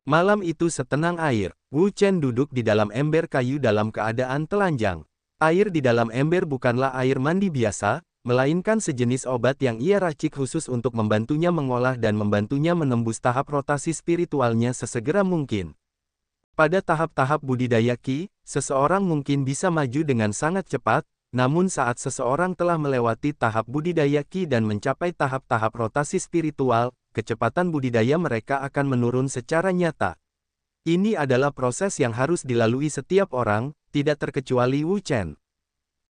Malam itu setenang air, Wu Chen duduk di dalam ember kayu dalam keadaan telanjang. Air di dalam ember bukanlah air mandi biasa, melainkan sejenis obat yang ia racik khusus untuk membantunya mengolah dan membantunya menembus tahap rotasi spiritualnya sesegera mungkin. Pada tahap-tahap budidaya Qi, seseorang mungkin bisa maju dengan sangat cepat, namun saat seseorang telah melewati tahap budidaya Qi dan mencapai tahap-tahap rotasi spiritual, kecepatan budidaya mereka akan menurun secara nyata. Ini adalah proses yang harus dilalui setiap orang, tidak terkecuali Wu Chen.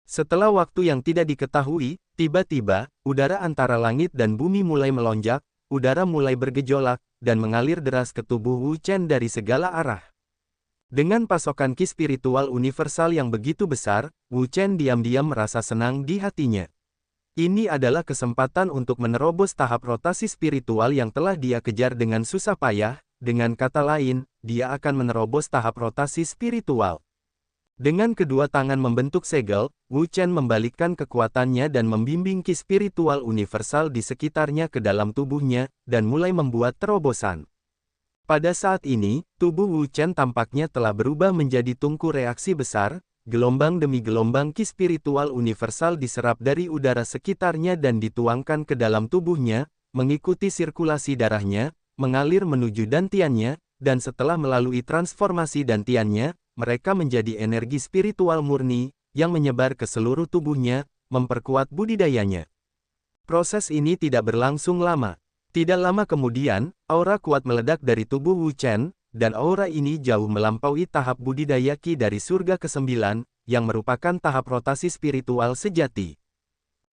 Setelah waktu yang tidak diketahui, tiba-tiba, udara antara langit dan bumi mulai melonjak, udara mulai bergejolak, dan mengalir deras ke tubuh Wu Chen dari segala arah. Dengan pasokan Qi spiritual universal yang begitu besar, Wu Chen diam-diam merasa senang di hatinya. Ini adalah kesempatan untuk menerobos tahap rotasi spiritual yang telah dia kejar dengan susah payah, dengan kata lain, dia akan menerobos tahap rotasi spiritual. Dengan kedua tangan membentuk segel, Wu Chen membalikkan kekuatannya dan membimbing Qi spiritual universal di sekitarnya ke dalam tubuhnya, dan mulai membuat terobosan. Pada saat ini, tubuh Wu Chen tampaknya telah berubah menjadi tungku reaksi besar, gelombang demi gelombang Qi spiritual universal diserap dari udara sekitarnya dan dituangkan ke dalam tubuhnya, mengikuti sirkulasi darahnya, mengalir menuju dantiannya, dan setelah melalui transformasi dantiannya, mereka menjadi energi spiritual murni, yang menyebar ke seluruh tubuhnya, memperkuat budidayanya. Proses ini tidak berlangsung lama. Tidak lama kemudian, aura kuat meledak dari tubuh Wu Chen, dan aura ini jauh melampaui tahap budidaya Qi dari surga ke-9, yang merupakan tahap rotasi spiritual sejati.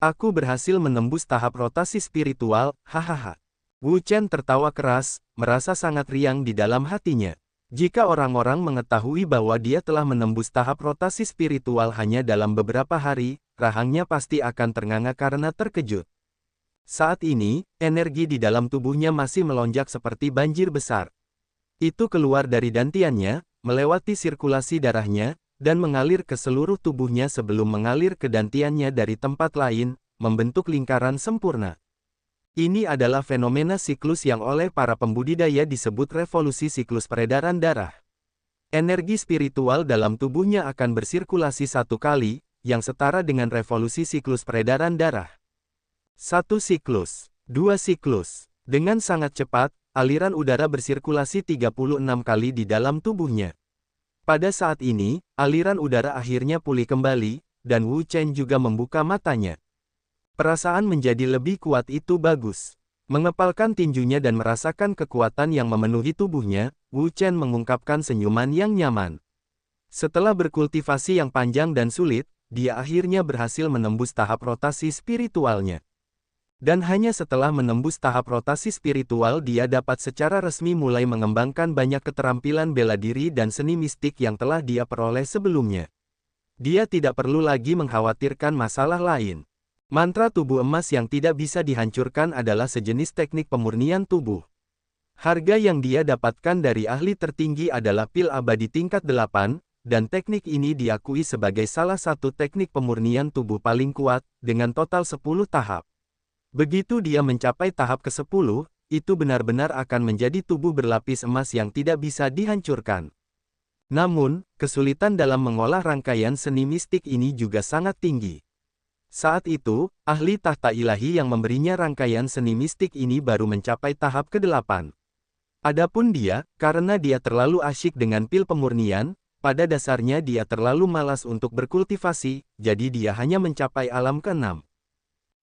Aku berhasil menembus tahap rotasi spiritual, hahaha. Wu Chen tertawa keras, merasa sangat riang di dalam hatinya. Jika orang-orang mengetahui bahwa dia telah menembus tahap rotasi spiritual hanya dalam beberapa hari, rahangnya pasti akan ternganga karena terkejut. Saat ini, energi di dalam tubuhnya masih melonjak seperti banjir besar. Itu keluar dari dantiannya, melewati sirkulasi darahnya, dan mengalir ke seluruh tubuhnya sebelum mengalir ke dantiannya dari tempat lain, membentuk lingkaran sempurna. Ini adalah fenomena siklus yang oleh para pembudidaya disebut revolusi siklus peredaran darah. Energi spiritual dalam tubuhnya akan bersirkulasi satu kali, yang setara dengan revolusi siklus peredaran darah. Satu siklus, dua siklus. Dengan sangat cepat, aliran udara bersirkulasi 36 kali di dalam tubuhnya. Pada saat ini, aliran udara akhirnya pulih kembali, dan Wu Chen juga membuka matanya. Perasaan menjadi lebih kuat itu bagus. Mengepalkan tinjunya dan merasakan kekuatan yang memenuhi tubuhnya, Wu Chen mengungkapkan senyuman yang nyaman. Setelah berkultivasi yang panjang dan sulit, dia akhirnya berhasil menembus tahap rotasi spiritualnya. Dan hanya setelah menembus tahap rotasi spiritual dia dapat secara resmi mulai mengembangkan banyak keterampilan bela diri dan seni mistik yang telah dia peroleh sebelumnya. Dia tidak perlu lagi mengkhawatirkan masalah lain. Mantra tubuh emas yang tidak bisa dihancurkan adalah sejenis teknik pemurnian tubuh. Harga yang dia dapatkan dari ahli tertinggi adalah pil abadi tingkat 8, dan teknik ini diakui sebagai salah satu teknik pemurnian tubuh paling kuat, dengan total 10 tahap. Begitu dia mencapai tahap ke-10, itu benar-benar akan menjadi tubuh berlapis emas yang tidak bisa dihancurkan. Namun, kesulitan dalam mengolah rangkaian seni mistik ini juga sangat tinggi. Saat itu, ahli tahta ilahi yang memberinya rangkaian seni mistik ini baru mencapai tahap ke-8. Adapun dia, karena dia terlalu asyik dengan pil pemurnian, pada dasarnya dia terlalu malas untuk berkultivasi, jadi dia hanya mencapai alam ke-6.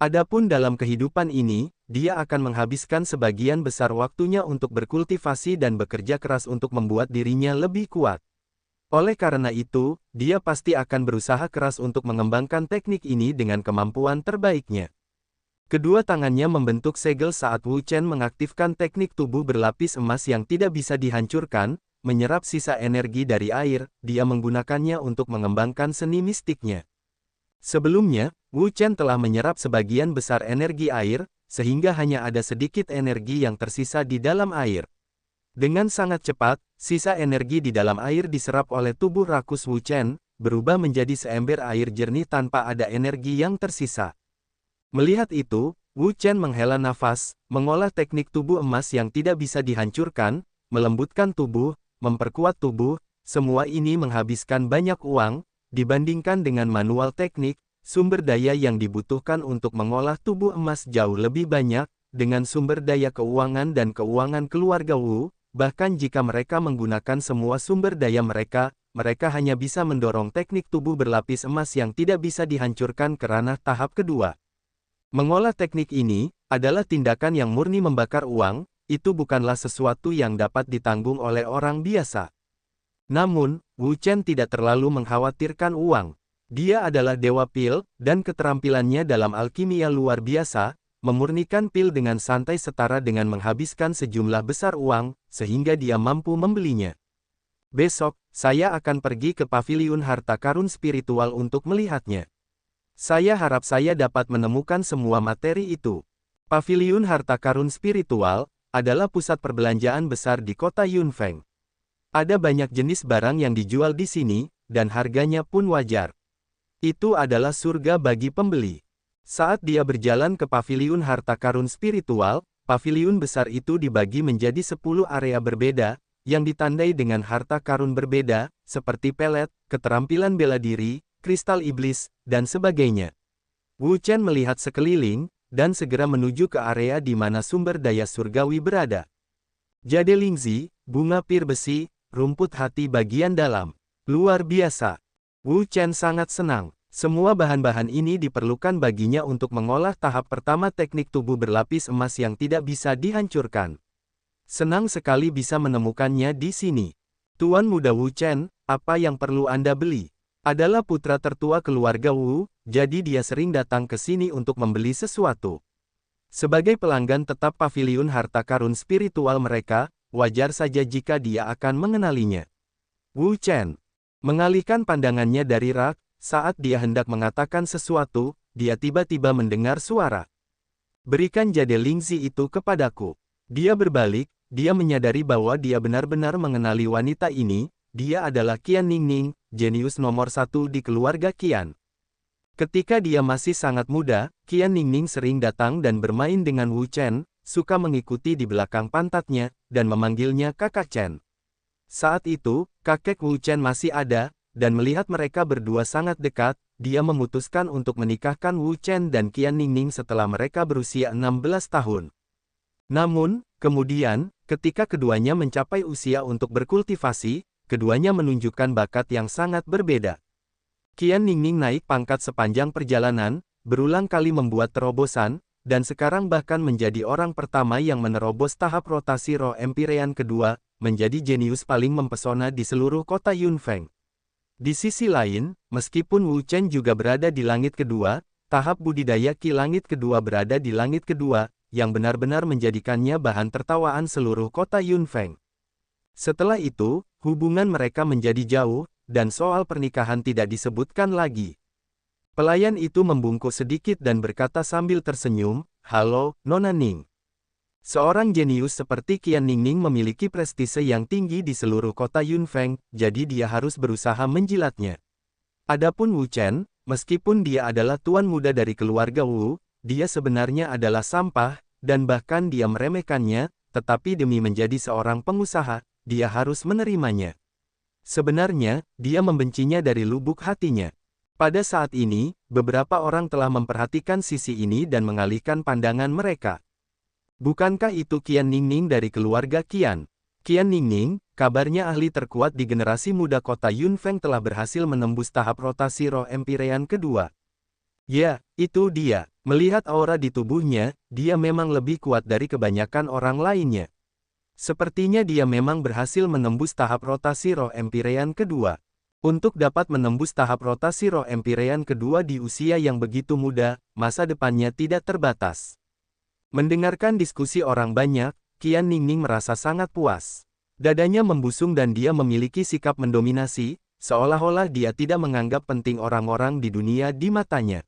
Adapun dalam kehidupan ini, dia akan menghabiskan sebagian besar waktunya untuk berkultivasi dan bekerja keras untuk membuat dirinya lebih kuat. Oleh karena itu, dia pasti akan berusaha keras untuk mengembangkan teknik ini dengan kemampuan terbaiknya. Kedua tangannya membentuk segel saat Wu Chen mengaktifkan teknik tubuh berlapis emas yang tidak bisa dihancurkan, menyerap sisa energi dari air, dia menggunakannya untuk mengembangkan seni mistiknya. Sebelumnya, Wu Chen telah menyerap sebagian besar energi air, sehingga hanya ada sedikit energi yang tersisa di dalam air. Dengan sangat cepat, sisa energi di dalam air diserap oleh tubuh rakus Wu Chen, berubah menjadi seember air jernih tanpa ada energi yang tersisa. Melihat itu, Wu Chen menghela nafas, mengolah teknik tubuh emas yang tidak bisa dihancurkan, melembutkan tubuh, memperkuat tubuh, semua ini menghabiskan banyak uang, dibandingkan dengan manual teknik, sumber daya yang dibutuhkan untuk mengolah tubuh emas jauh lebih banyak, dengan sumber daya keuangan dan keuangan keluarga Wu, bahkan jika mereka menggunakan semua sumber daya mereka, mereka hanya bisa mendorong teknik tubuh berlapis emas yang tidak bisa dihancurkan ke ranah tahap kedua. Mengolah teknik ini, adalah tindakan yang murni membakar uang, itu bukanlah sesuatu yang dapat ditanggung oleh orang biasa. Namun, Wu Chen tidak terlalu mengkhawatirkan uang. Dia adalah Dewa Pil, dan keterampilannya dalam alkimia luar biasa, memurnikan pil dengan santai setara dengan menghabiskan sejumlah besar uang, sehingga dia mampu membelinya. Besok, saya akan pergi ke paviliun harta karun spiritual untuk melihatnya. Saya harap saya dapat menemukan semua materi itu. Paviliun harta karun spiritual adalah pusat perbelanjaan besar di kota Yunfeng. Ada banyak jenis barang yang dijual di sini, dan harganya pun wajar. Itu adalah surga bagi pembeli. Saat dia berjalan ke paviliun harta karun spiritual, paviliun besar itu dibagi menjadi 10 area berbeda, yang ditandai dengan harta karun berbeda, seperti pelet, keterampilan bela diri, kristal iblis, dan sebagainya. Wu Chen melihat sekeliling, dan segera menuju ke area di mana sumber daya surgawi berada. Jade Lingzi, bunga pir besi, rumput hati bagian dalam. Luar biasa. Wu Chen sangat senang. Semua bahan-bahan ini diperlukan baginya untuk mengolah tahap pertama teknik tubuh berlapis emas yang tidak bisa dihancurkan. Senang sekali bisa menemukannya di sini. Tuan Muda Wu Chen, apa yang perlu Anda beli? Adalah putra tertua keluarga Wu, jadi dia sering datang ke sini untuk membeli sesuatu. Sebagai pelanggan tetap paviliun harta karun spiritual mereka, wajar saja jika dia akan mengenalinya. Wu Chen mengalihkan pandangannya dari rak, saat dia hendak mengatakan sesuatu, dia tiba-tiba mendengar suara. Berikan jade Lingzi itu kepadaku. Dia berbalik, dia menyadari bahwa dia benar-benar mengenali wanita ini, dia adalah Qian Ningning, jenius nomor 1 di keluarga Qian. Ketika dia masih sangat muda, Qian Ningning sering datang dan bermain dengan Wu Chen, suka mengikuti di belakang pantatnya, dan memanggilnya kakak Chen. Saat itu, kakek Wu Chen masih ada, dan melihat mereka berdua sangat dekat, dia memutuskan untuk menikahkan Wu Chen dan Qian Ningning setelah mereka berusia 16 tahun. Namun, kemudian, ketika keduanya mencapai usia untuk berkultivasi, keduanya menunjukkan bakat yang sangat berbeda. Qian Ningning naik pangkat sepanjang perjalanan, berulang kali membuat terobosan, dan sekarang bahkan menjadi orang pertama yang menerobos tahap rotasi roh Empyrean kedua, menjadi jenius paling mempesona di seluruh kota Yunfeng. Di sisi lain, meskipun Wu Chen juga berada di langit kedua, tahap budidaya Qi langit kedua berada di langit kedua, yang benar-benar menjadikannya bahan tertawaan seluruh kota Yunfeng. Setelah itu, hubungan mereka menjadi jauh, dan soal pernikahan tidak disebutkan lagi. Pelayan itu membungkuk sedikit dan berkata sambil tersenyum, "Halo, Nona Ning." Seorang jenius seperti Qian Ningning memiliki prestise yang tinggi di seluruh kota Yunfeng, jadi dia harus berusaha menjilatnya. Adapun Wu Chen, meskipun dia adalah tuan muda dari keluarga Wu, dia sebenarnya adalah sampah, dan bahkan dia meremehkannya, tetapi demi menjadi seorang pengusaha, dia harus menerimanya. Sebenarnya, dia membencinya dari lubuk hatinya. Pada saat ini, beberapa orang telah memperhatikan sisi ini dan mengalihkan pandangan mereka. Bukankah itu Qian Ningning dari keluarga Qian? Qian Ningning, kabarnya ahli terkuat di generasi muda kota Yunfeng telah berhasil menembus tahap rotasi roh Empyrean kedua. Ya, itu dia. Melihat aura di tubuhnya, dia memang lebih kuat dari kebanyakan orang lainnya. Sepertinya dia memang berhasil menembus tahap rotasi roh Empyrean kedua. Untuk dapat menembus tahap rotasi roh Empyrean kedua di usia yang begitu muda, masa depannya tidak terbatas. Mendengarkan diskusi orang banyak, Qian Ningning merasa sangat puas. Dadanya membusung dan dia memiliki sikap mendominasi, seolah-olah dia tidak menganggap penting orang-orang di dunia di matanya.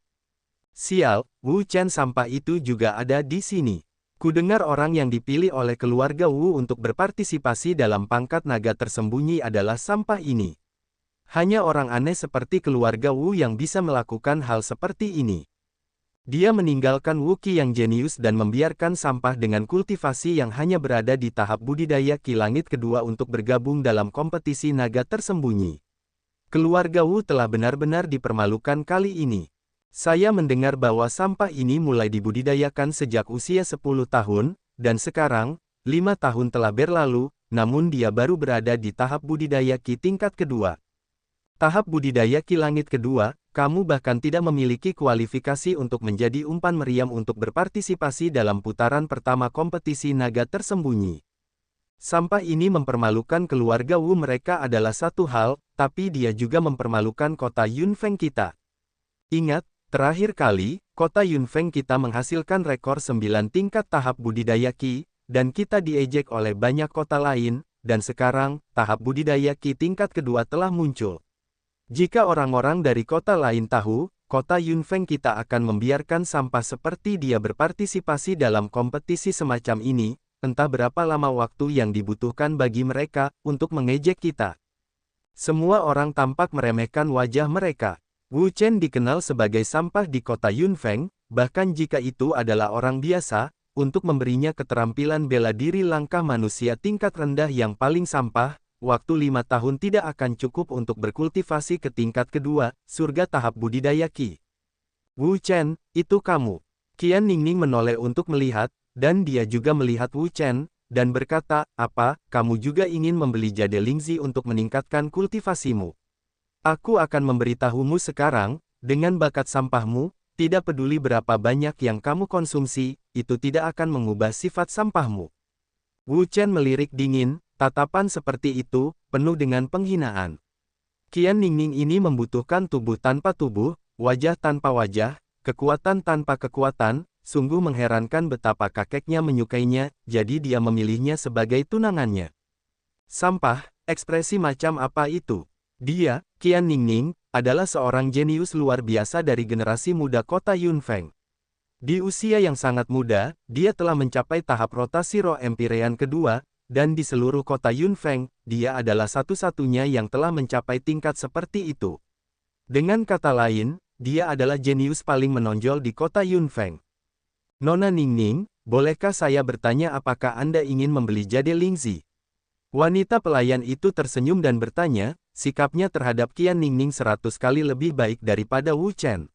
Sial, Wu Chen sampah itu juga ada di sini. Kudengar orang yang dipilih oleh keluarga Wu untuk berpartisipasi dalam pangkat naga tersembunyi adalah sampah ini. Hanya orang aneh seperti keluarga Wu yang bisa melakukan hal seperti ini. Dia meninggalkan Wuki yang jenius dan membiarkan sampah dengan kultivasi yang hanya berada di tahap budidaya Ki Langit kedua untuk bergabung dalam kompetisi naga tersembunyi. Keluarga Wu telah benar-benar dipermalukan kali ini. Saya mendengar bahwa sampah ini mulai dibudidayakan sejak usia 10 tahun, dan sekarang, 5 tahun telah berlalu, namun dia baru berada di tahap budidaya Ki tingkat kedua. Tahap budidaya Ki Langit kedua, kamu bahkan tidak memiliki kualifikasi untuk menjadi umpan meriam untuk berpartisipasi dalam putaran pertama kompetisi naga tersembunyi. Sampah ini mempermalukan keluarga Wu, mereka adalah satu hal, tapi dia juga mempermalukan kota Yunfeng kita. Ingat, terakhir kali, kota Yunfeng kita menghasilkan rekor 9 tingkat tahap budidaya Ki, dan kita diejek oleh banyak kota lain, dan sekarang, tahap budidaya Ki tingkat kedua telah muncul. Jika orang-orang dari kota lain tahu, kota Yunfeng kita akan membiarkan sampah seperti dia berpartisipasi dalam kompetisi semacam ini, entah berapa lama waktu yang dibutuhkan bagi mereka untuk mengejek kita. Semua orang tampak meremehkan wajah mereka. Wu Chen dikenal sebagai sampah di kota Yunfeng, bahkan jika itu adalah orang biasa, untuk memberinya keterampilan bela diri langkah manusia tingkat rendah yang paling sampah, waktu 5 tahun tidak akan cukup untuk berkultivasi ke tingkat kedua, surga tahap budidaya Ki. Wu Chen, itu kamu. Qian Ningning menoleh untuk melihat, dan dia juga melihat Wu Chen, dan berkata, apa, kamu juga ingin membeli jade Lingzi untuk meningkatkan kultivasimu? Aku akan memberitahumu sekarang, dengan bakat sampahmu, tidak peduli berapa banyak yang kamu konsumsi, itu tidak akan mengubah sifat sampahmu. Wu Chen melirik dingin, tatapan seperti itu, penuh dengan penghinaan. Qian Ningning ini membutuhkan tubuh tanpa tubuh, wajah tanpa wajah, kekuatan tanpa kekuatan, sungguh mengherankan betapa kakeknya menyukainya, jadi dia memilihnya sebagai tunangannya. Sampah, ekspresi macam apa itu? Dia, Qian Ningning, adalah seorang jenius luar biasa dari generasi muda kota Yunfeng. Di usia yang sangat muda, dia telah mencapai tahap rotasi roh Empirean kedua, dan di seluruh kota Yunfeng, dia adalah satu-satunya yang telah mencapai tingkat seperti itu. Dengan kata lain, dia adalah jenius paling menonjol di kota Yunfeng. Nona Ningning, bolehkah saya bertanya apakah Anda ingin membeli jade Lingzi? Wanita pelayan itu tersenyum dan bertanya, sikapnya terhadap Qian Ningning 100 kali lebih baik daripada Wu Chen.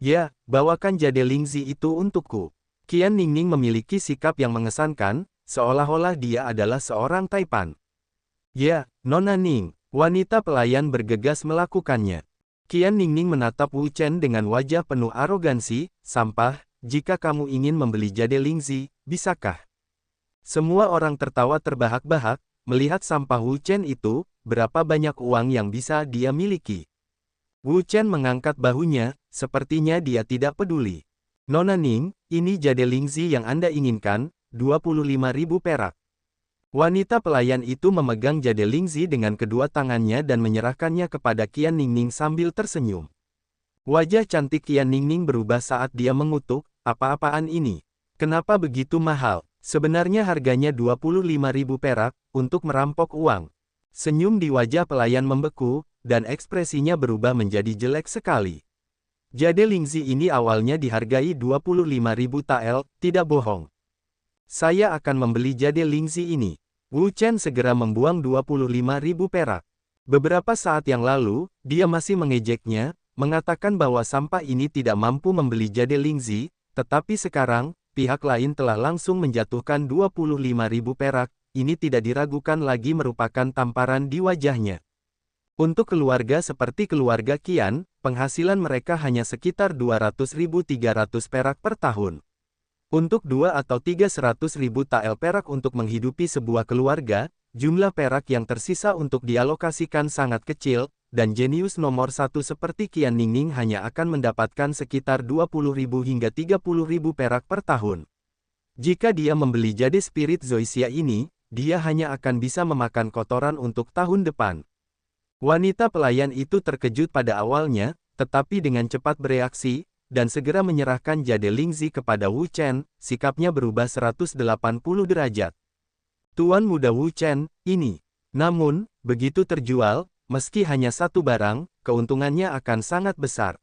Ya, bawakan jade Lingzi itu untukku. Qian Ningning memiliki sikap yang mengesankan, seolah-olah dia adalah seorang taipan. Ya, Nona Ning, wanita pelayan bergegas melakukannya. Qian Ningning menatap Wu Chen dengan wajah penuh arogansi, sampah, jika kamu ingin membeli jade Lingzi, bisakah? Semua orang tertawa terbahak-bahak, melihat sampah Wu Chen itu, berapa banyak uang yang bisa dia miliki. Wu Chen mengangkat bahunya, sepertinya dia tidak peduli. Nona Ning, ini jade Lingzi yang Anda inginkan, 25.000 perak. Wanita pelayan itu memegang jade Lingzi dengan kedua tangannya dan menyerahkannya kepada Qian Ningning sambil tersenyum. Wajah cantik Qian Ningning berubah saat dia mengutuk, apa-apaan ini? Kenapa begitu mahal? Sebenarnya harganya 25.000 perak, untuk merampok uang. Senyum di wajah pelayan membeku, dan ekspresinya berubah menjadi jelek sekali. Jade Lingzi ini awalnya dihargai 25.000 tael, tidak bohong. Saya akan membeli jade Lingzi ini. Wu Chen segera membuang 25.000 perak. Beberapa saat yang lalu, dia masih mengejeknya, mengatakan bahwa sampah ini tidak mampu membeli jade Lingzi, tetapi sekarang, pihak lain telah langsung menjatuhkan 25.000 perak, ini tidak diragukan lagi merupakan tamparan di wajahnya. Untuk keluarga seperti keluarga Qian, penghasilan mereka hanya sekitar 200.300 perak per tahun. Untuk 2 atau 300.000 tael perak untuk menghidupi sebuah keluarga, jumlah perak yang tersisa untuk dialokasikan sangat kecil, dan jenius nomor 1 seperti Qian Ningning hanya akan mendapatkan sekitar 20.000 hingga 30.000 perak per tahun. Jika dia membeli jade spirit Zoysia ini, dia hanya akan bisa memakan kotoran untuk tahun depan. Wanita pelayan itu terkejut pada awalnya, tetapi dengan cepat bereaksi, dan segera menyerahkan jade Lingzi kepada Wu Chen, sikapnya berubah 180 derajat. Tuan muda Wu Chen, ini. Namun, begitu terjual, meski hanya satu barang, keuntungannya akan sangat besar.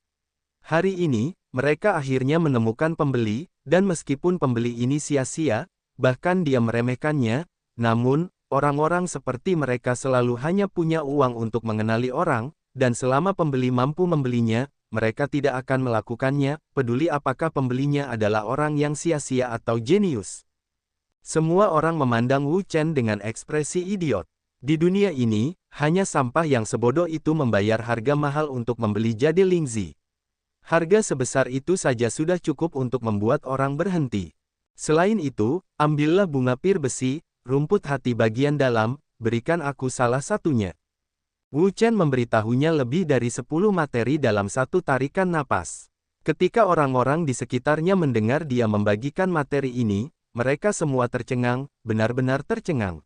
Hari ini, mereka akhirnya menemukan pembeli, dan meskipun pembeli ini sia-sia, bahkan dia meremehkannya, namun, orang-orang seperti mereka selalu hanya punya uang untuk mengenali orang, dan selama pembeli mampu membelinya, mereka tidak akan melakukannya, peduli apakah pembelinya adalah orang yang sia-sia atau jenius. Semua orang memandang Wu Chen dengan ekspresi idiot. Di dunia ini, hanya sampah yang sebodoh itu membayar harga mahal untuk membeli jade Lingzi. Harga sebesar itu saja sudah cukup untuk membuat orang berhenti. Selain itu, ambillah bunga pir besi, rumput hati bagian dalam, berikan aku salah satunya. Wu Chen memberitahunya lebih dari 10 materi dalam satu tarikan napas. Ketika orang-orang di sekitarnya mendengar dia membagikan materi ini, mereka semua tercengang, benar-benar tercengang.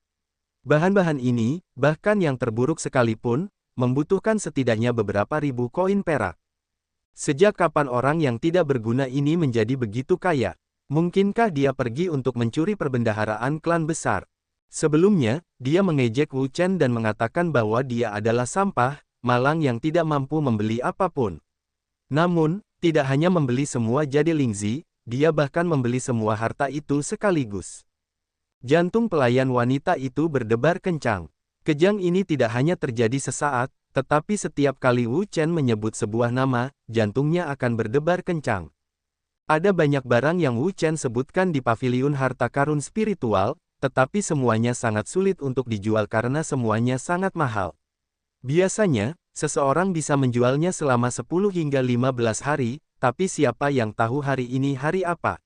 Bahan-bahan ini, bahkan yang terburuk sekalipun, membutuhkan setidaknya beberapa ribu koin perak. Sejak kapan orang yang tidak berguna ini menjadi begitu kaya? Mungkinkah dia pergi untuk mencuri perbendaharaan klan besar? Sebelumnya, dia mengejek Wu Chen dan mengatakan bahwa dia adalah sampah, malang yang tidak mampu membeli apapun. Namun, tidak hanya membeli semua jade Lingzi, dia bahkan membeli semua harta itu sekaligus. Jantung pelayan wanita itu berdebar kencang. Kejang ini tidak hanya terjadi sesaat, tetapi setiap kali Wu Chen menyebut sebuah nama, jantungnya akan berdebar kencang. Ada banyak barang yang Wu Chen sebutkan di paviliun harta karun spiritual, tetapi semuanya sangat sulit untuk dijual karena semuanya sangat mahal. Biasanya, seseorang bisa menjualnya selama 10 hingga 15 hari, tapi siapa yang tahu hari ini hari apa?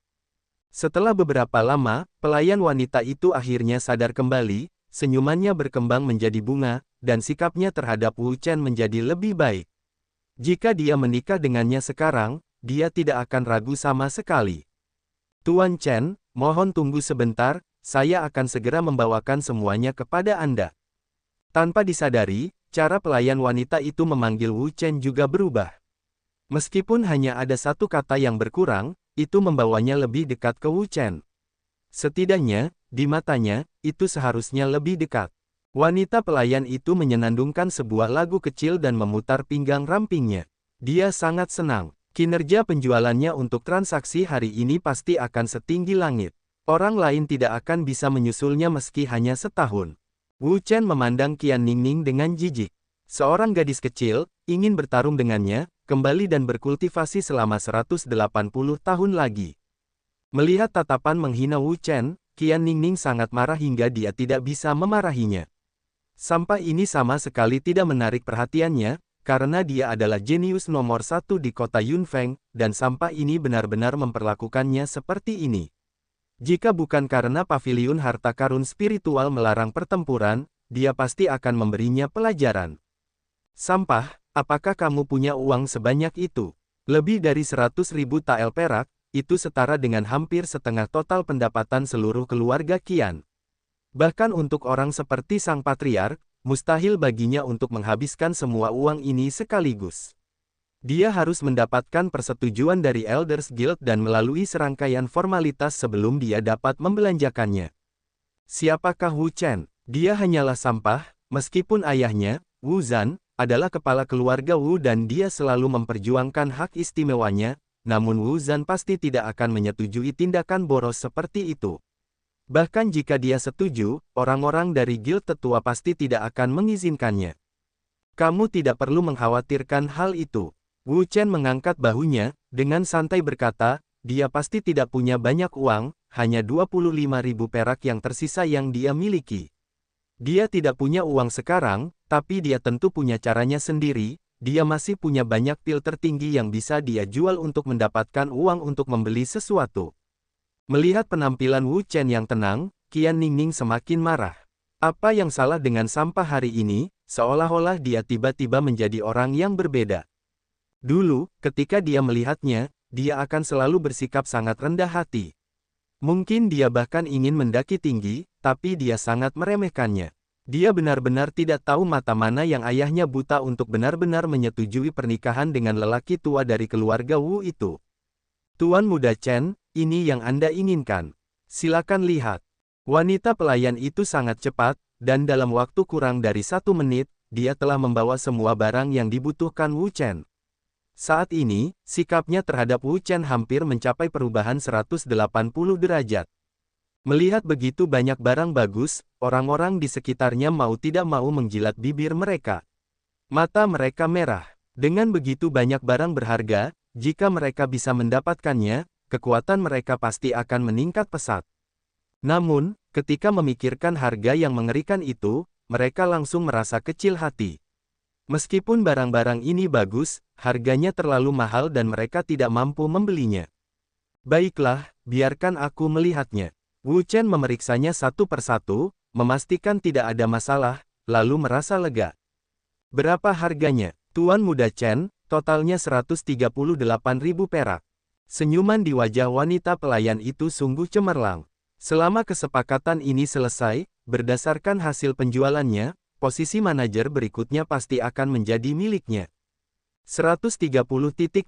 Setelah beberapa lama, pelayan wanita itu akhirnya sadar kembali, senyumannya berkembang menjadi bunga, dan sikapnya terhadap Wu Chen menjadi lebih baik. Jika dia menikah dengannya sekarang, dia tidak akan ragu sama sekali. Tuan Chen, mohon tunggu sebentar, saya akan segera membawakan semuanya kepada Anda. Tanpa disadari, cara pelayan wanita itu memanggil Wu Chen juga berubah. Meskipun hanya ada satu kata yang berkurang, itu membawanya lebih dekat ke Wu Chen. Setidaknya, di matanya, itu seharusnya lebih dekat. Wanita pelayan itu menyenandungkan sebuah lagu kecil dan memutar pinggang rampingnya. Dia sangat senang. Kinerja penjualannya untuk transaksi hari ini pasti akan setinggi langit. Orang lain tidak akan bisa menyusulnya meski hanya setahun. Wu Chen memandang Qian Ningning dengan jijik. Seorang gadis kecil, ingin bertarung dengannya, kembali dan berkultivasi selama 180 tahun lagi. Melihat tatapan menghina Wu Chen, Qian Ningning sangat marah hingga dia tidak bisa memarahinya. Sampah ini sama sekali tidak menarik perhatiannya, karena dia adalah jenius nomor 1 di kota Yunfeng, dan sampah ini benar-benar memperlakukannya seperti ini. Jika bukan karena paviliun harta karun spiritual melarang pertempuran, dia pasti akan memberinya pelajaran. Sampah, apakah kamu punya uang sebanyak itu? Lebih dari 100.000 tael perak, itu setara dengan hampir setengah total pendapatan seluruh keluarga Qian. Bahkan untuk orang seperti sang patriark, mustahil baginya untuk menghabiskan semua uang ini sekaligus. Dia harus mendapatkan persetujuan dari Elders Guild dan melalui serangkaian formalitas sebelum dia dapat membelanjakannya. Siapakah Wu Chen? Dia hanyalah sampah, meskipun ayahnya, Wu Zan, adalah kepala keluarga Wu dan dia selalu memperjuangkan hak istimewanya, namun Wu Zan pasti tidak akan menyetujui tindakan boros seperti itu. Bahkan jika dia setuju, orang-orang dari guild tetua pasti tidak akan mengizinkannya. Kamu tidak perlu mengkhawatirkan hal itu. Wu Chen mengangkat bahunya, dengan santai berkata, dia pasti tidak punya banyak uang, hanya 25.000 perak yang tersisa yang dia miliki. Dia tidak punya uang sekarang, tapi dia tentu punya caranya sendiri, dia masih punya banyak pil tertinggi yang bisa dia jual untuk mendapatkan uang untuk membeli sesuatu. Melihat penampilan Wu Chen yang tenang, Qian Ningning semakin marah. Apa yang salah dengan sampah hari ini, seolah-olah dia tiba-tiba menjadi orang yang berbeda. Dulu, ketika dia melihatnya, dia akan selalu bersikap sangat rendah hati. Mungkin dia bahkan ingin mendaki tinggi, tapi dia sangat meremehkannya. Dia benar-benar tidak tahu mata mana yang ayahnya buta untuk benar-benar menyetujui pernikahan dengan lelaki tua dari keluarga Wu itu. Tuan Muda Chen, ini yang Anda inginkan. Silakan lihat. Wanita pelayan itu sangat cepat, dan dalam waktu kurang dari 1 menit, dia telah membawa semua barang yang dibutuhkan Wu Chen. Saat ini, sikapnya terhadap Wu Chen hampir mencapai perubahan 180 derajat. Melihat begitu banyak barang bagus, orang-orang di sekitarnya mau tidak mau menjilat bibir mereka. Mata mereka merah. Dengan begitu banyak barang berharga, jika mereka bisa mendapatkannya, kekuatan mereka pasti akan meningkat pesat. Namun, ketika memikirkan harga yang mengerikan itu, mereka langsung merasa kecil hati. Meskipun barang-barang ini bagus, harganya terlalu mahal dan mereka tidak mampu membelinya. Baiklah, biarkan aku melihatnya. Wu Chen memeriksanya satu persatu, memastikan tidak ada masalah, lalu merasa lega. Berapa harganya, Tuan Muda Chen? Totalnya 138.000 perak. Senyuman di wajah wanita pelayan itu sungguh cemerlang. Selama kesepakatan ini selesai, berdasarkan hasil penjualannya, posisi manajer berikutnya pasti akan menjadi miliknya. 130.8000.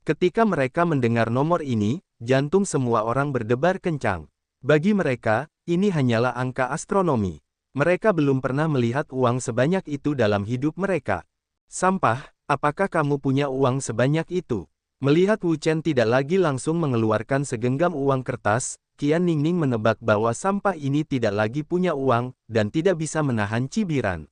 Ketika mereka mendengar nomor ini, jantung semua orang berdebar kencang. Bagi mereka, ini hanyalah angka astronomi. Mereka belum pernah melihat uang sebanyak itu dalam hidup mereka. Sampah, apakah kamu punya uang sebanyak itu? Melihat Wu Chen tidak lagi langsung mengeluarkan segenggam uang kertas, Qian Ningning menebak bahwa sampah ini tidak lagi punya uang, dan tidak bisa menahan cibiran.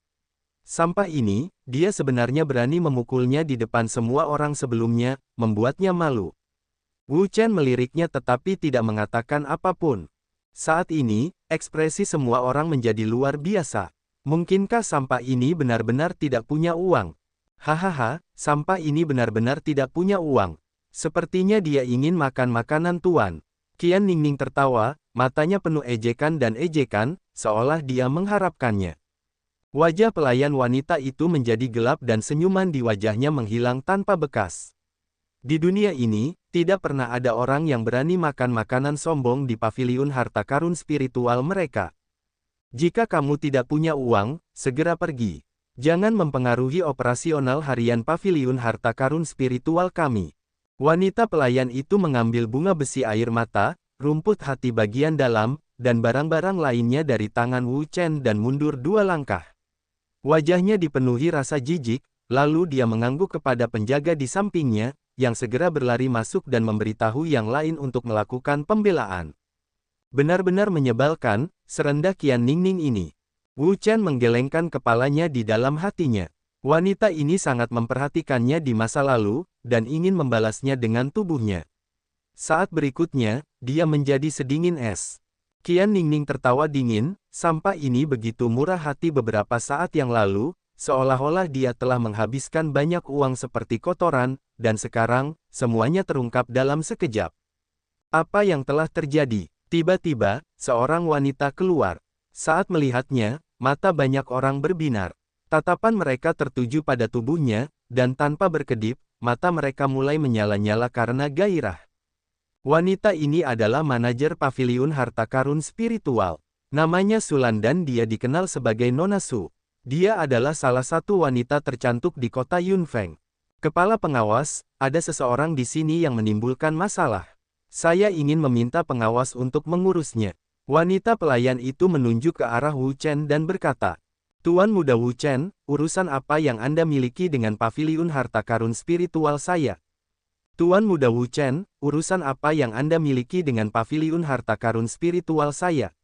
Sampah ini, dia sebenarnya berani memukulnya di depan semua orang sebelumnya, membuatnya malu. Wu Chen meliriknya tetapi tidak mengatakan apapun. Saat ini, ekspresi semua orang menjadi luar biasa. Mungkinkah sampah ini benar-benar tidak punya uang? Hahaha, sampah ini benar-benar tidak punya uang. Sepertinya dia ingin makan makanan tuan. Qian Ningning tertawa, matanya penuh ejekan dan ejekan, seolah dia mengharapkannya. Wajah pelayan wanita itu menjadi gelap dan senyuman di wajahnya menghilang tanpa bekas. Di dunia ini, tidak pernah ada orang yang berani makan makanan sombong di paviliun harta karun spiritual mereka. Jika kamu tidak punya uang, segera pergi. Jangan mempengaruhi operasional harian paviliun harta karun spiritual kami. Wanita pelayan itu mengambil bunga besi air mata, rumput hati bagian dalam, dan barang-barang lainnya dari tangan Wu Chen dan mundur 2 langkah. Wajahnya dipenuhi rasa jijik, lalu dia mengangguk kepada penjaga di sampingnya, yang segera berlari masuk dan memberitahu yang lain untuk melakukan pembelaan. Benar-benar menyebalkan, serendah Qian Ningning ini. Wu Chen menggelengkan kepalanya di dalam hatinya. Wanita ini sangat memperhatikannya di masa lalu, dan ingin membalasnya dengan tubuhnya. Saat berikutnya, dia menjadi sedingin es. Qian Ningning tertawa dingin, sampah ini begitu murah hati beberapa saat yang lalu, seolah-olah dia telah menghabiskan banyak uang seperti kotoran, dan sekarang, semuanya terungkap dalam sekejap. Apa yang telah terjadi? Tiba-tiba, seorang wanita keluar. Saat melihatnya, mata banyak orang berbinar. Tatapan mereka tertuju pada tubuhnya, dan tanpa berkedip, mata mereka mulai menyala-nyala karena gairah. Wanita ini adalah manajer paviliun harta karun spiritual. Namanya Sulan dan dia dikenal sebagai Nona Su. Dia adalah salah satu wanita tercantik di kota Yunfeng. Kepala pengawas, ada seseorang di sini yang menimbulkan masalah. Saya ingin meminta pengawas untuk mengurusnya. Wanita pelayan itu menunjuk ke arah Wu Chen dan berkata, Tuan Muda Wu Chen, urusan apa yang Anda miliki dengan paviliun harta karun spiritual saya? Tuan Muda Wu Chen, urusan apa yang Anda miliki dengan paviliun harta karun spiritual saya?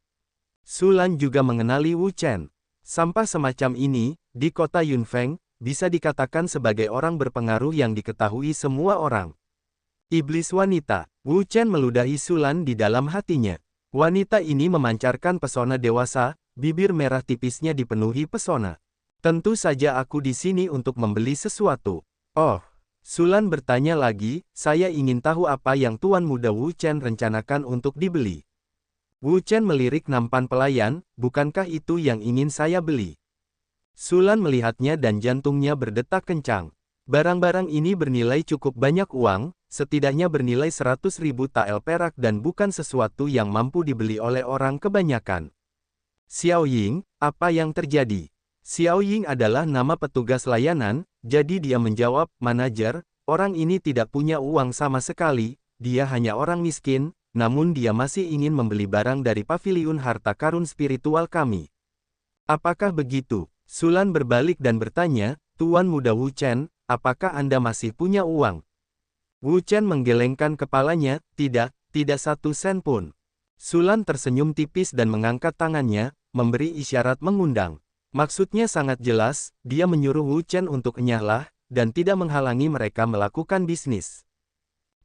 Sulan juga mengenali Wu Chen. Sampah semacam ini, di kota Yunfeng, bisa dikatakan sebagai orang berpengaruh yang diketahui semua orang. Iblis wanita, Wu Chen meludahi Sulan di dalam hatinya. Wanita ini memancarkan pesona dewasa, bibir merah tipisnya dipenuhi pesona. Tentu saja aku di sini untuk membeli sesuatu. Oh. Sulan bertanya lagi, saya ingin tahu apa yang Tuan Muda Wu Chen rencanakan untuk dibeli. Wu Chen melirik nampan pelayan, bukankah itu yang ingin saya beli? Sulan melihatnya dan jantungnya berdetak kencang. Barang-barang ini bernilai cukup banyak uang, setidaknya bernilai 100.000 tael perak dan bukan sesuatu yang mampu dibeli oleh orang kebanyakan. Xiao Ying, apa yang terjadi? Xiao Ying adalah nama petugas layanan, jadi dia menjawab, manajer, orang ini tidak punya uang sama sekali, dia hanya orang miskin, namun dia masih ingin membeli barang dari paviliun harta karun spiritual kami. Apakah begitu? Sulan berbalik dan bertanya, Tuan Muda Wu Chen, apakah Anda masih punya uang? Wu Chen menggelengkan kepalanya, tidak satu sen pun. Sulan tersenyum tipis dan mengangkat tangannya, memberi isyarat mengundang. Maksudnya sangat jelas, dia menyuruh Wu Chen untuk enyahlah, dan tidak menghalangi mereka melakukan bisnis.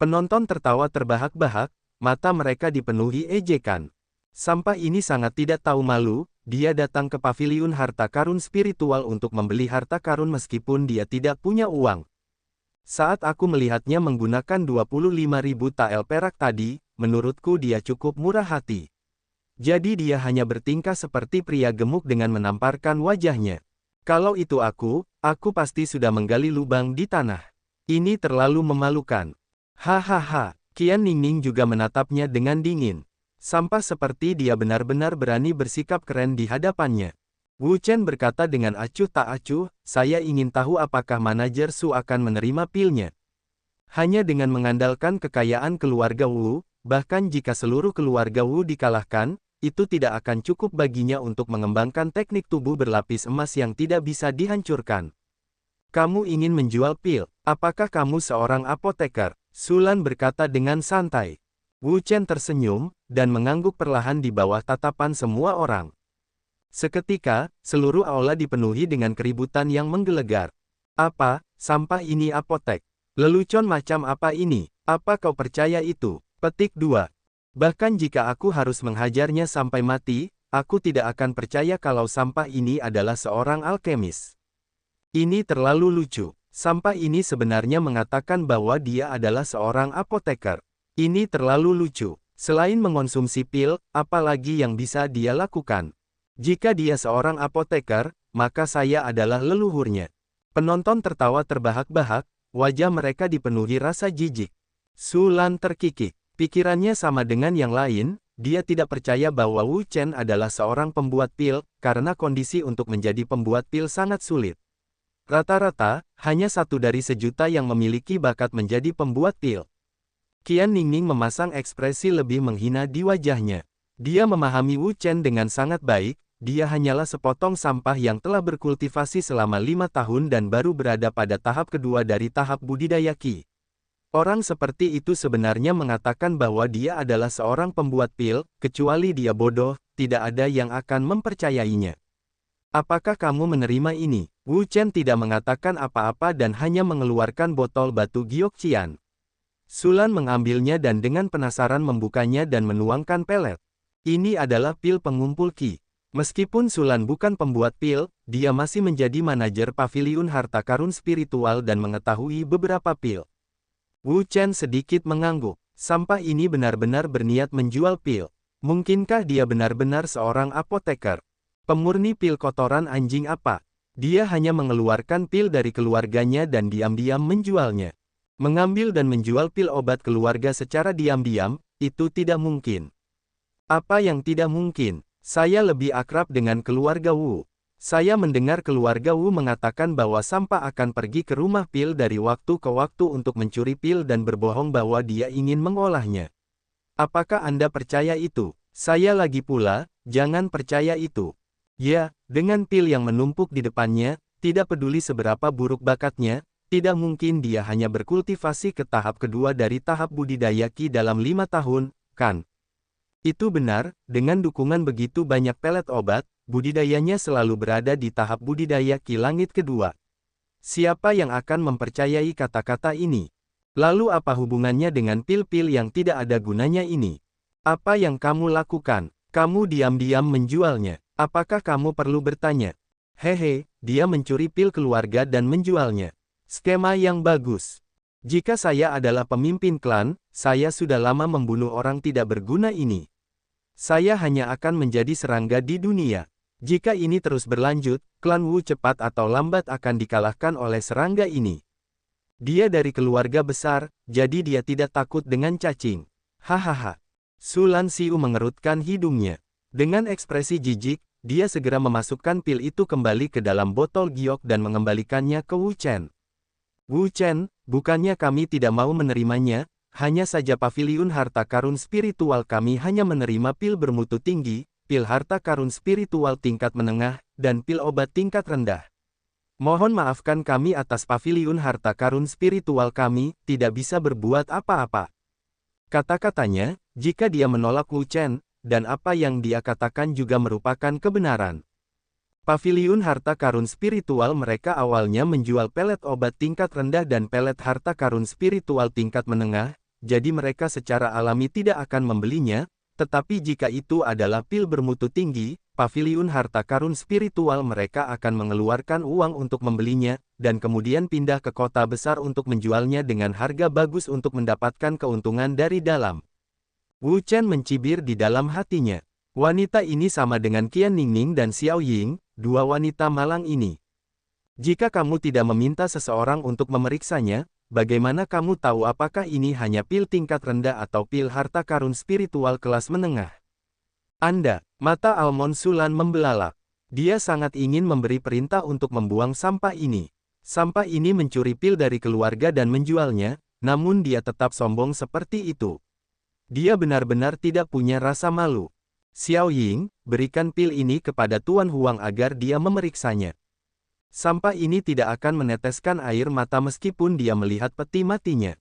Penonton tertawa terbahak-bahak, mata mereka dipenuhi ejekan. Sampah ini sangat tidak tahu malu, dia datang ke paviliun harta karun spiritual untuk membeli harta karun meskipun dia tidak punya uang. Saat aku melihatnya menggunakan 25.000 tael perak tadi, menurutku dia cukup murah hati. Jadi dia hanya bertingkah seperti pria gemuk dengan menamparkan wajahnya. Kalau itu aku pasti sudah menggali lubang di tanah. Ini terlalu memalukan. Hahaha, Qian Ningning juga menatapnya dengan dingin. Sampah seperti dia benar-benar berani bersikap keren di hadapannya. Wu Chen berkata dengan acuh tak acuh, saya ingin tahu apakah manajer Su akan menerima pilnya. Hanya dengan mengandalkan kekayaan keluarga Wu, bahkan jika seluruh keluarga Wu dikalahkan, itu tidak akan cukup baginya untuk mengembangkan teknik tubuh berlapis emas yang tidak bisa dihancurkan. Kamu ingin menjual pil, apakah kamu seorang apoteker? Sulan berkata dengan santai. Wu Chen tersenyum, dan mengangguk perlahan di bawah tatapan semua orang. Seketika, seluruh aula dipenuhi dengan keributan yang menggelegar. Apa, sampah ini apotek? Lelucon macam apa ini? Apa kau percaya itu? Petik 2. Bahkan jika aku harus menghajarnya sampai mati, aku tidak akan percaya kalau sampah ini adalah seorang alkemis. Ini terlalu lucu. Sampah ini sebenarnya mengatakan bahwa dia adalah seorang apoteker. Ini terlalu lucu. Selain mengonsumsi pil, apalagi yang bisa dia lakukan? Jika dia seorang apoteker, maka saya adalah leluhurnya. Penonton tertawa terbahak-bahak, wajah mereka dipenuhi rasa jijik. Sulan terkikik. Pikirannya sama dengan yang lain, dia tidak percaya bahwa Wu Chen adalah seorang pembuat pil, karena kondisi untuk menjadi pembuat pil sangat sulit. Rata-rata, hanya 1 dari sejuta yang memiliki bakat menjadi pembuat pil. Qian Ningning memasang ekspresi lebih menghina di wajahnya. Dia memahami Wu Chen dengan sangat baik, dia hanyalah sepotong sampah yang telah berkultivasi selama 5 tahun dan baru berada pada tahap kedua dari tahap budidaya Qi. Orang seperti itu sebenarnya mengatakan bahwa dia adalah seorang pembuat pil, kecuali dia bodoh, tidak ada yang akan mempercayainya. Apakah kamu menerima ini? Wu Chen tidak mengatakan apa-apa dan hanya mengeluarkan botol batu Giokcian. Sulan mengambilnya dan dengan penasaran membukanya dan menuangkan pelet. Ini adalah pil pengumpul Qi. Meskipun Sulan bukan pembuat pil, dia masih menjadi manajer paviliun harta karun spiritual dan mengetahui beberapa pil. Wu Chen sedikit mengangguk. Sampah ini benar-benar berniat menjual pil. Mungkinkah dia benar-benar seorang apoteker? Pemurni pil kotoran anjing apa? Dia hanya mengeluarkan pil dari keluarganya dan diam-diam menjualnya. Mengambil dan menjual pil obat keluarga secara diam-diam, itu tidak mungkin. Apa yang tidak mungkin? Saya lebih akrab dengan keluarga Wu. Saya mendengar keluarga Wu mengatakan bahwa sampah akan pergi ke rumah pil dari waktu ke waktu untuk mencuri pil dan berbohong bahwa dia ingin mengolahnya. Apakah Anda percaya itu? Saya lagi pula, jangan percaya itu. Ya, dengan pil yang menumpuk di depannya, tidak peduli seberapa buruk bakatnya, tidak mungkin dia hanya berkultivasi ke tahap kedua dari tahap budidaya Qi dalam 5 tahun, kan? Itu benar, dengan dukungan begitu banyak pelet obat, budidayanya selalu berada di tahap budidaya Qi langit kedua. Siapa yang akan mempercayai kata-kata ini? Lalu apa hubungannya dengan pil-pil yang tidak ada gunanya ini? Apa yang kamu lakukan? Kamu diam-diam menjualnya. Apakah kamu perlu bertanya? Hehe, dia mencuri pil keluarga dan menjualnya. Skema yang bagus. Jika saya adalah pemimpin klan, saya sudah lama membunuh orang tidak berguna ini. Saya hanya akan menjadi serangga di dunia. Jika ini terus berlanjut, klan Wu cepat atau lambat akan dikalahkan oleh serangga ini. Dia dari keluarga besar, jadi dia tidak takut dengan cacing. Hahaha. Sulan Xiu mengerutkan hidungnya. Dengan ekspresi jijik, dia segera memasukkan pil itu kembali ke dalam botol giok dan mengembalikannya ke Wu Chen. Wu Chen, bukannya kami tidak mau menerimanya, hanya saja paviliun harta karun spiritual kami hanya menerima pil bermutu tinggi, pil harta karun spiritual tingkat menengah, dan pil obat tingkat rendah. Mohon maafkan kami atas paviliun harta karun spiritual kami, tidak bisa berbuat apa-apa. Kata-katanya, jika dia menolak Wu Chen, dan apa yang dia katakan juga merupakan kebenaran. Paviliun harta karun spiritual mereka awalnya menjual pelet obat tingkat rendah dan pelet harta karun spiritual tingkat menengah, jadi mereka secara alami tidak akan membelinya, tetapi jika itu adalah pil bermutu tinggi, paviliun harta karun spiritual mereka akan mengeluarkan uang untuk membelinya, dan kemudian pindah ke kota besar untuk menjualnya dengan harga bagus untuk mendapatkan keuntungan dari dalam. Wu Chen mencibir di dalam hatinya. Wanita ini sama dengan Qian Ningning dan Xiao Ying, dua wanita malang ini. Jika kamu tidak meminta seseorang untuk memeriksanya, bagaimana kamu tahu apakah ini hanya pil tingkat rendah atau pil harta karun spiritual kelas menengah? Mata Almond Sulan membelalak. Dia sangat ingin memberi perintah untuk membuang sampah ini. Sampah ini mencuri pil dari keluarga dan menjualnya, namun dia tetap sombong seperti itu. Dia benar-benar tidak punya rasa malu. Xiao Ying, berikan pil ini kepada Tuan Huang agar dia memeriksanya. Sampah ini tidak akan meneteskan air mata meskipun dia melihat peti matinya.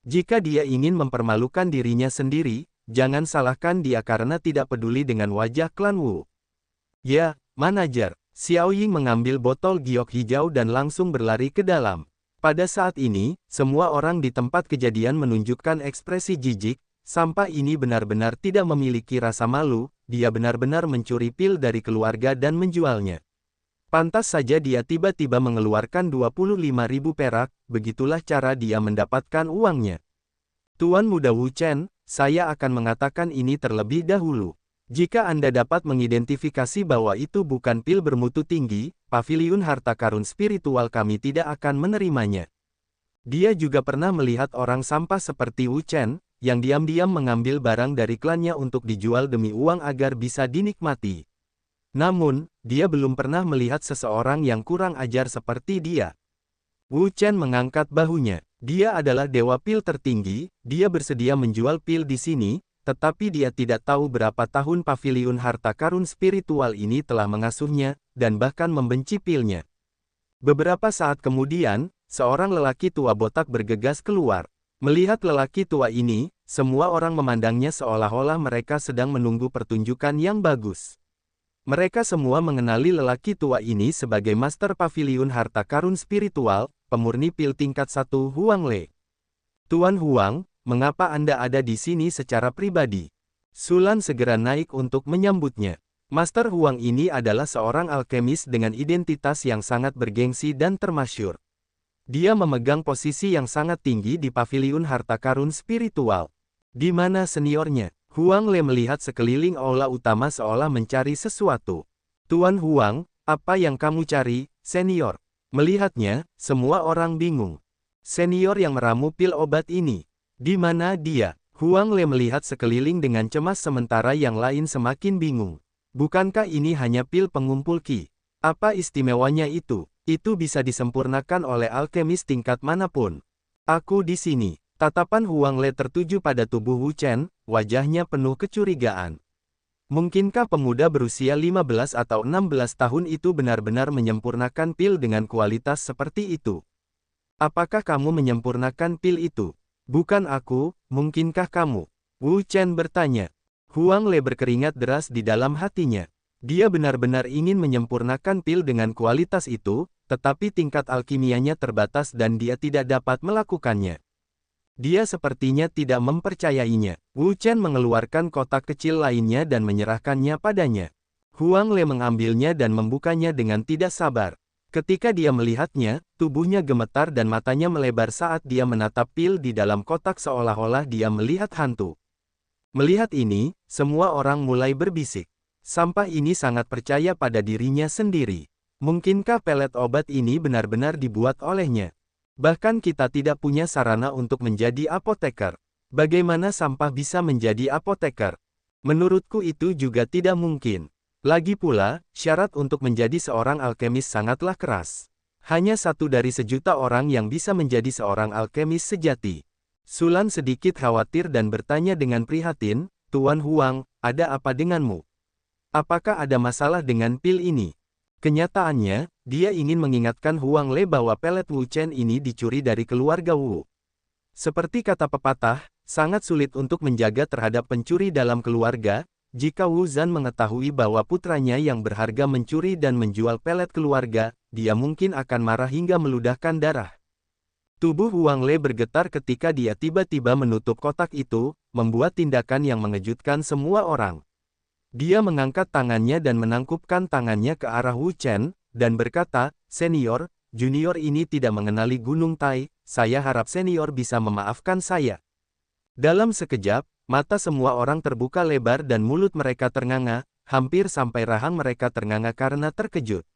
Jika dia ingin mempermalukan dirinya sendiri, jangan salahkan dia karena tidak peduli dengan wajah klan Wu. Ya, manajer. Xiao Ying mengambil botol giok hijau dan langsung berlari ke dalam. Pada saat ini, semua orang di tempat kejadian menunjukkan ekspresi jijik. Sampah ini benar-benar tidak memiliki rasa malu, dia benar-benar mencuri pil dari keluarga dan menjualnya. Pantas saja dia tiba-tiba mengeluarkan 25.000 perak, begitulah cara dia mendapatkan uangnya. Tuan Muda Wu Chen, saya akan mengatakan ini terlebih dahulu. Jika Anda dapat mengidentifikasi bahwa itu bukan pil bermutu tinggi, paviliun harta karun spiritual kami tidak akan menerimanya. Dia juga pernah melihat orang sampah seperti Wu Chen, yang diam-diam mengambil barang dari klannya untuk dijual demi uang agar bisa dinikmati. Namun, dia belum pernah melihat seseorang yang kurang ajar seperti dia. Wu Chen mengangkat bahunya. Dia adalah dewa pil tertinggi, dia bersedia menjual pil di sini, tetapi dia tidak tahu berapa tahun paviliun harta karun spiritual ini telah mengasuhnya, dan bahkan membenci pilnya. Beberapa saat kemudian, seorang lelaki tua botak bergegas keluar. Melihat lelaki tua ini, semua orang memandangnya seolah-olah mereka sedang menunggu pertunjukan yang bagus. Mereka semua mengenali lelaki tua ini sebagai Master Paviliun Harta Karun Spiritual, pemurni pil tingkat 1 Huang Le. Tuan Huang, mengapa Anda ada di sini secara pribadi? Sulan segera naik untuk menyambutnya. Master Huang ini adalah seorang alkemis dengan identitas yang sangat bergengsi dan termasyur. Dia memegang posisi yang sangat tinggi di paviliun harta karun spiritual. Di mana seniornya? Huang Le melihat sekeliling aula utama seolah mencari sesuatu. Tuan Huang, apa yang kamu cari, senior? Melihatnya, semua orang bingung. Senior yang meramu pil obat ini. Di mana dia? Huang Le melihat sekeliling dengan cemas sementara yang lain semakin bingung. Bukankah ini hanya pil pengumpul ki? Apa istimewanya itu? Itu bisa disempurnakan oleh alkemis tingkat manapun. Aku di sini. Tatapan Huang Le tertuju pada tubuh Wu Chen, wajahnya penuh kecurigaan. Mungkinkah pemuda berusia 15 atau 16 tahun itu benar-benar menyempurnakan pil dengan kualitas seperti itu? Apakah kamu menyempurnakan pil itu? Bukan aku, mungkinkah kamu? Wu Chen bertanya. Huang Le berkeringat deras di dalam hatinya. Dia benar-benar ingin menyempurnakan pil dengan kualitas itu, tetapi tingkat alkimianya terbatas dan dia tidak dapat melakukannya. Dia sepertinya tidak mempercayainya. Wu Chen mengeluarkan kotak kecil lainnya dan menyerahkannya padanya. Huang Le mengambilnya dan membukanya dengan tidak sabar. Ketika dia melihatnya, tubuhnya gemetar dan matanya melebar saat dia menatap pil di dalam kotak seolah-olah dia melihat hantu. Melihat ini, semua orang mulai berbisik. Sampah ini sangat percaya pada dirinya sendiri. Mungkinkah pelet obat ini benar-benar dibuat olehnya? Bahkan kita tidak punya sarana untuk menjadi apoteker. Bagaimana sampah bisa menjadi apoteker? Menurutku itu juga tidak mungkin. Lagi pula, syarat untuk menjadi seorang alkemis sangatlah keras. Hanya satu dari sejuta orang yang bisa menjadi seorang alkemis sejati. Sulan sedikit khawatir dan bertanya dengan prihatin, Tuan Huang, ada apa denganmu? Apakah ada masalah dengan pil ini? Kenyataannya, dia ingin mengingatkan Huang Le bahwa pelet Wu Chen ini dicuri dari keluarga Wu. Seperti kata pepatah, sangat sulit untuk menjaga terhadap pencuri dalam keluarga. Jika Wu Zhan mengetahui bahwa putranya yang berharga mencuri dan menjual pelet keluarga, dia mungkin akan marah hingga meludahkan darah. Tubuh Huang Le bergetar ketika dia tiba-tiba menutup kotak itu, membuat tindakan yang mengejutkan semua orang. Dia mengangkat tangannya dan menangkupkan tangannya ke arah Wu Chen, dan berkata, "Senior, junior ini tidak mengenali Gunung Tai, saya harap senior bisa memaafkan saya." Dalam sekejap, mata semua orang terbuka lebar dan mulut mereka ternganga, hampir sampai rahang mereka ternganga karena terkejut.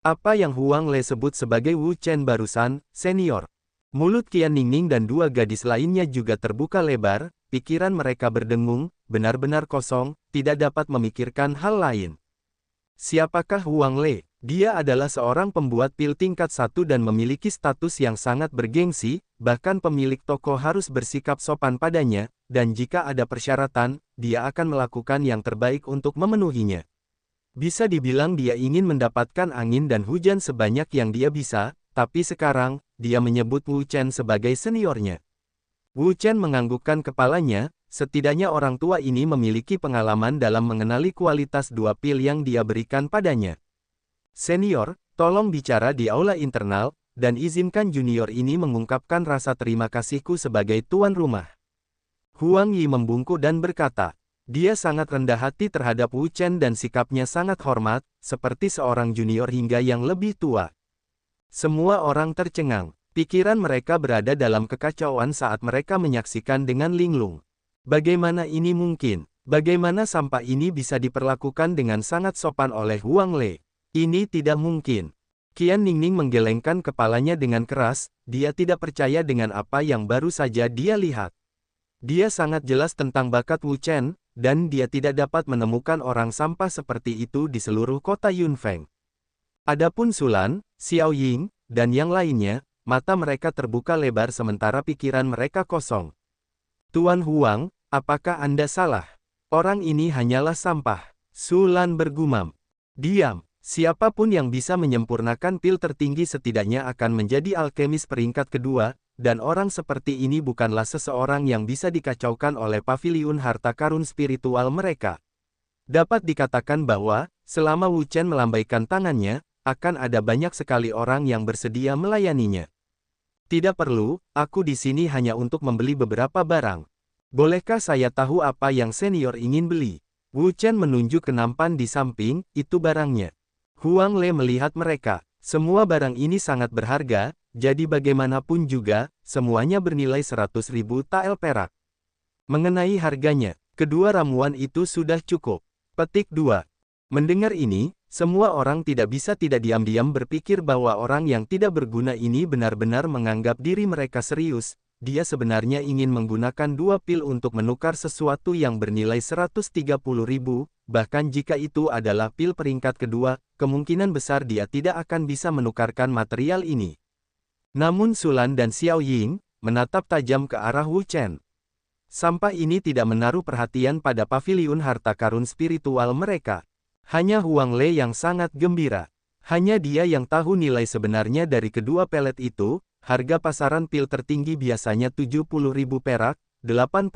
Apa yang Huang Le sebut sebagai Wu Chen barusan, senior? Mulut Qian Ningning dan dua gadis lainnya juga terbuka lebar, pikiran mereka berdengung, benar-benar kosong, tidak dapat memikirkan hal lain. Siapakah Huang Le? Dia adalah seorang pembuat pil tingkat 1 dan memiliki status yang sangat bergengsi, bahkan pemilik toko harus bersikap sopan padanya, dan jika ada persyaratan, dia akan melakukan yang terbaik untuk memenuhinya. Bisa dibilang dia ingin mendapatkan angin dan hujan sebanyak yang dia bisa, tapi sekarang, dia menyebut Wu Chen sebagai seniornya. Wu Chen menganggukkan kepalanya, setidaknya orang tua ini memiliki pengalaman dalam mengenali kualitas dua pil yang dia berikan padanya. Senior, tolong bicara di aula internal, dan izinkan junior ini mengungkapkan rasa terima kasihku sebagai tuan rumah. Huang Yi membungkuk dan berkata, dia sangat rendah hati terhadap Wu Chen dan sikapnya sangat hormat, seperti seorang junior hingga yang lebih tua. Semua orang tercengang. Pikiran mereka berada dalam kekacauan saat mereka menyaksikan dengan linglung. Bagaimana ini mungkin? Bagaimana sampah ini bisa diperlakukan dengan sangat sopan oleh Huang Le? Ini tidak mungkin. Qian Ningning menggelengkan kepalanya dengan keras, dia tidak percaya dengan apa yang baru saja dia lihat. Dia sangat jelas tentang bakat Wu Chen, dan dia tidak dapat menemukan orang sampah seperti itu di seluruh kota Yunfeng. Adapun Sulan, Xiao Ying, dan yang lainnya, mata mereka terbuka lebar sementara pikiran mereka kosong. Tuan Huang, apakah Anda salah? Orang ini hanyalah sampah. Sulan bergumam. Diam. Siapapun yang bisa menyempurnakan pil tertinggi setidaknya akan menjadi alkemis peringkat kedua, dan orang seperti ini bukanlah seseorang yang bisa dikacaukan oleh paviliun harta karun spiritual mereka. Dapat dikatakan bahwa, selama Wu Chen melambaikan tangannya, akan ada banyak sekali orang yang bersedia melayaninya. Tidak perlu, aku di sini hanya untuk membeli beberapa barang. Bolehkah saya tahu apa yang senior ingin beli? Wu Chen menunjuk ke nampan di samping, itu barangnya. Huang Le melihat mereka. Semua barang ini sangat berharga, jadi bagaimanapun juga, semuanya bernilai 100.000 tael perak. Mengenai harganya, kedua ramuan itu sudah cukup. Petik 2. Mendengar ini, semua orang tidak bisa tidak diam-diam berpikir bahwa orang yang tidak berguna ini benar-benar menganggap diri mereka serius. Dia sebenarnya ingin menggunakan dua pil untuk menukar sesuatu yang bernilai 130.000, bahkan jika itu adalah pil peringkat kedua, kemungkinan besar dia tidak akan bisa menukarkan material ini. Namun Sulan dan Xiao Ying menatap tajam ke arah Wu Chen. Sampah ini tidak menaruh perhatian pada paviliun harta karun spiritual mereka. Hanya Huang Le yang sangat gembira. Hanya dia yang tahu nilai sebenarnya dari kedua pelet itu. Harga pasaran pil tertinggi biasanya 70.000 perak, 80.000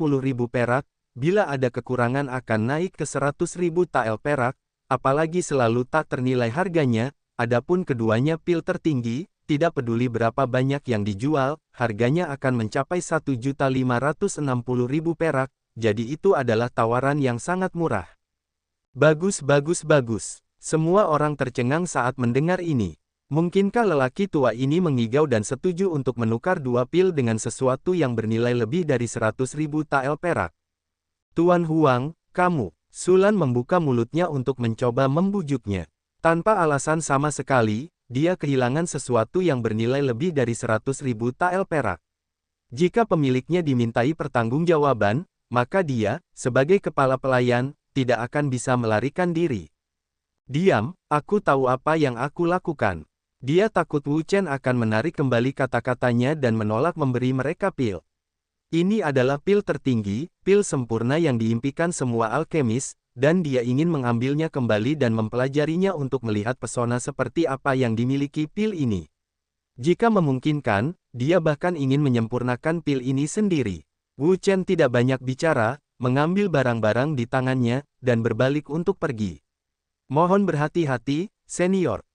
perak, bila ada kekurangan akan naik ke 100.000 tael perak, apalagi selalu tak ternilai harganya. Adapun keduanya pil tertinggi, tidak peduli berapa banyak yang dijual, harganya akan mencapai 1.560.000 perak, jadi itu adalah tawaran yang sangat murah. Bagus, bagus, bagus. Semua orang tercengang saat mendengar ini. Mungkinkah lelaki tua ini mengigau dan setuju untuk menukar dua pil dengan sesuatu yang bernilai lebih dari 100.000 tael perak? Tuan Huang, kamu. Sulan membuka mulutnya untuk mencoba membujuknya. Tanpa alasan sama sekali, dia kehilangan sesuatu yang bernilai lebih dari 100.000 tael perak. Jika pemiliknya dimintai pertanggungjawaban, maka dia, sebagai kepala pelayan, tidak akan bisa melarikan diri. Diam, aku tahu apa yang aku lakukan. Dia takut Wu Chen akan menarik kembali kata-katanya dan menolak memberi mereka pil. Ini adalah pil tertinggi, pil sempurna yang diimpikan semua alkemis, dan dia ingin mengambilnya kembali dan mempelajarinya untuk melihat pesona seperti apa yang dimiliki pil ini. Jika memungkinkan, dia bahkan ingin menyempurnakan pil ini sendiri. Wu Chen tidak banyak bicara, mengambil barang-barang di tangannya, dan berbalik untuk pergi. Mohon berhati-hati, senior.